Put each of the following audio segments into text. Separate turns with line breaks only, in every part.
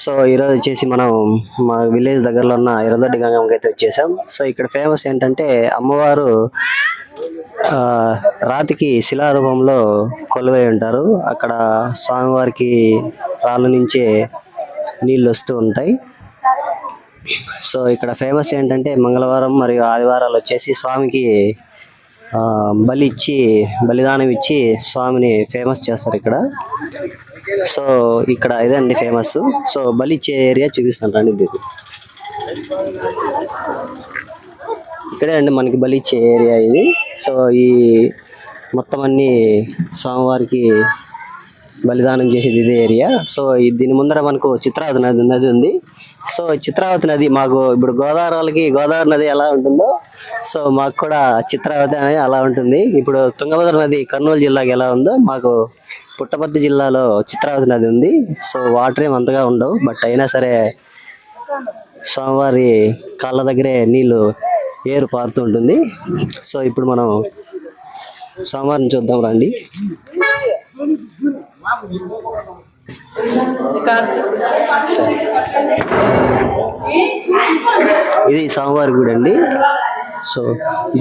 So ఈరోజు వచ్చేసి మనం మా విలేజ్ దగ్గరలో ఉన్న ఎర్రదొడ్డి గంగమ్మకి అయితే వచ్చేసాం. సో ఇక్కడ ఫేమస్ ఏంటంటే అమ్మవారు రాతికి శిలారూపంలో కొలువై ఉంటారు. అక్కడ స్వామివారికి రాళ్ళ నుంచే నీళ్ళు వస్తూ ఉంటాయి. సో ఇక్కడ ఫేమస్ ఏంటంటే మంగళవారం మరియు ఆదివారాలు వచ్చేసి స్వామికి బలిదానం ఇచ్చి స్వామిని ఫేమస్ చేస్తారు ఇక్కడ. సో ఇక్కడ ఇదండి ఫేమస్. సో బలి ఇచ్చే ఏరియా చూపిస్తాను ఇది. ఇక్కడే అండి మనకి బలి ఇచ్చే ఏరియా ఇది. సో ఈ మొత్తం అన్ని స్వామివారికి బలిదానం చేసేది ఇదే ఏరియా. సో దీని ముందర మనకు చిత్రావతి నది ఉంది. సో చిత్రావతి నది మాకు ఇప్పుడు గోదావరి నది ఎలా ఉంటుందో సో మాకు కూడా చిత్రావతి అనేది అలా ఉంటుంది. ఇప్పుడు తుంగభద్ర నది కర్నూలు జిల్లాకి ఎలా ఉందో మాకు పుట్టపర్తి జిల్లాలో చిత్రావతి నది ఉంది. సో వాటర్ ఏం అంతగా ఉండవు, బట్ అయినా సరే స్వామివారి కాళ్ళ దగ్గరే నీళ్ళు ఏరు పారుతూ ఉంటుంది. సో ఇప్పుడు మనం స్వామివారిని చూద్దాం రండి. ఇది స్వామివారి గుడి అండి. సో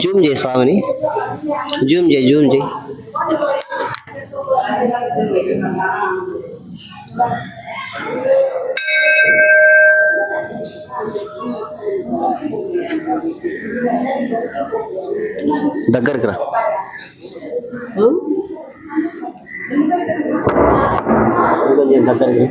జూమ్ చేయి స్వామిని, జూమ్ చేయి. దగ్గరికి రా. దగ్గరికి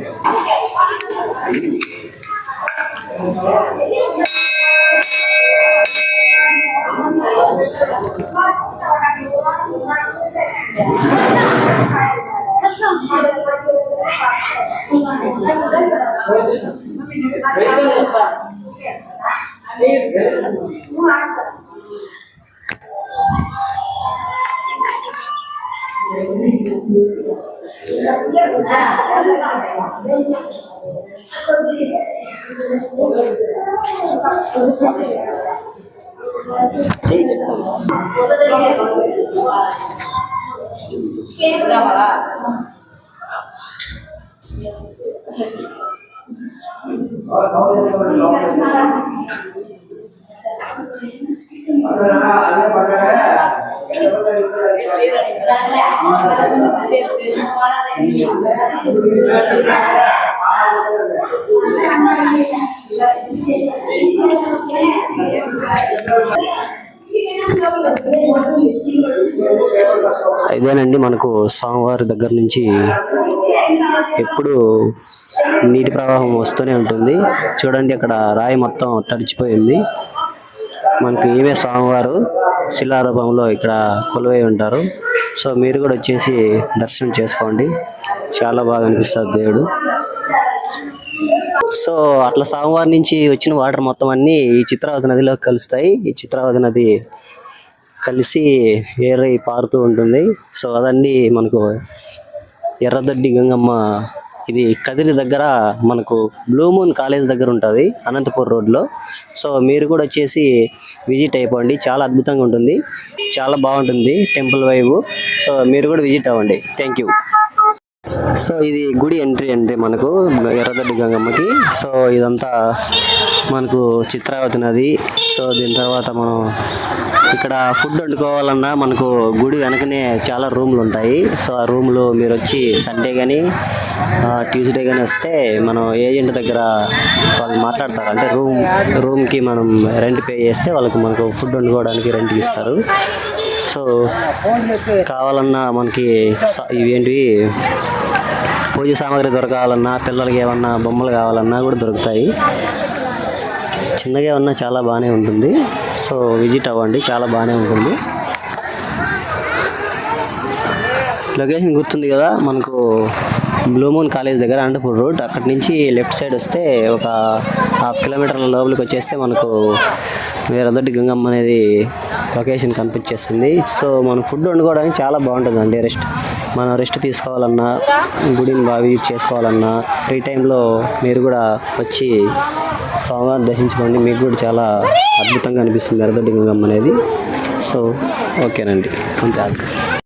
ఇదేనండి మనకు స్వామివారి దగ్గర నుంచి ఎప్పుడు నీటి ప్రవాహం వస్తూనే ఉంటుంది. చూడండి అక్కడ రాయి మొత్తం తడిచిపోయింది. మనకు ఈమె స్వామివారు శిలారూపంలో ఇక్కడ కొలువై ఉంటారు. సో మీరు కూడా వచ్చేసి దర్శనం చేసుకోండి, చాలా బాగా అనిపిస్తారు దేవుడు. సో అట్లా స్వామివారి నుంచి వచ్చిన వాటర్ మొత్తం అన్ని ఈ చిత్రావతి నదిలో కలుస్తాయి. ఈ చిత్రావతి నది కలిసి ఏరై పారుతూ ఉంటుంది. సో అదండి మనకు ఎర్రదొడ్డి గంగమ్మ. ఇది కదిరి దగ్గర మనకు బ్లూ మూన్ కాలేజ్ దగ్గర ఉంటుంది, అనంతపూర్ రోడ్లో. సో మీరు కూడా వచ్చేసి విజిట్ అయిపోండి, చాలా అద్భుతంగా ఉంటుంది, చాలా బాగుంటుంది టెంపుల్ వైబు. సో మీరు కూడా విజిట్ అవ్వండి. Thank you. సో ఇది గుడి ఎంట్రీ అండి మనకు ఎర్రదొడ్డి గంగమ్మకి. సో ఇదంతా మనకు చిత్రావతి నది. సో దీని తర్వాత మనం ఇక్కడ ఫుడ్ వండుకోవాలన్నా మనకు గుడి వెనకనే చాలా రూమ్లు ఉంటాయి. సో ఆ రూమ్లో మీరు వచ్చి సండే కానీ ట్యూస్డే కానీ వస్తే మనం ఏజెంట్ దగ్గర వాళ్ళు మాట్లాడతారు. అంటే రూమ్కి మనం రెంట్ పే చేస్తే వాళ్ళకి మనకు ఫుడ్ వండుకోవడానికి రెంట్కి ఇస్తారు. సో కావాలన్నా మనకి ఇవేంటివి పూజ సామాగ్రి దొరకాలన్నా, పిల్లలకి ఏమన్నా బొమ్మలు కావాలన్నా కూడా దొరుకుతాయి. చిన్నగా ఏమన్నా చాలా బాగానే ఉంటుంది. సో విజిట్ అవ్వండి, చాలా బాగానే ఉంటుంది. లొకేషన్ గుర్తుంది కదా మనకు బ్లూ మూన్ కాలేజ్ దగ్గర అనంతపూర్ రోడ్. అక్కడి నుంచి లెఫ్ట్ సైడ్ వస్తే ఒక 1/2 కిలోమీటర్ల లోపలికి వచ్చేస్తే మనకు ఎర్రదొడ్డి గంగమ్మ అనేది లొకేషన్ కనిపించేస్తుంది. సో మనం ఫుడ్ వండుకోవడానికి చాలా బాగుంటుందండి. మనం రెస్ట్ తీసుకోవాలన్నా, గుడిని బాగా విజిట్ చేసుకోవాలన్నా, ఫ్రీ టైంలో మీరు కూడా వచ్చి స్వామివారిని దర్శించుకోండి. మీకు కూడా చాలా అద్భుతంగా అనిపిస్తుంది ఎర్రదొడ్డి గంగమ్మ అనేది. సో ఓకేనండి, అంతే.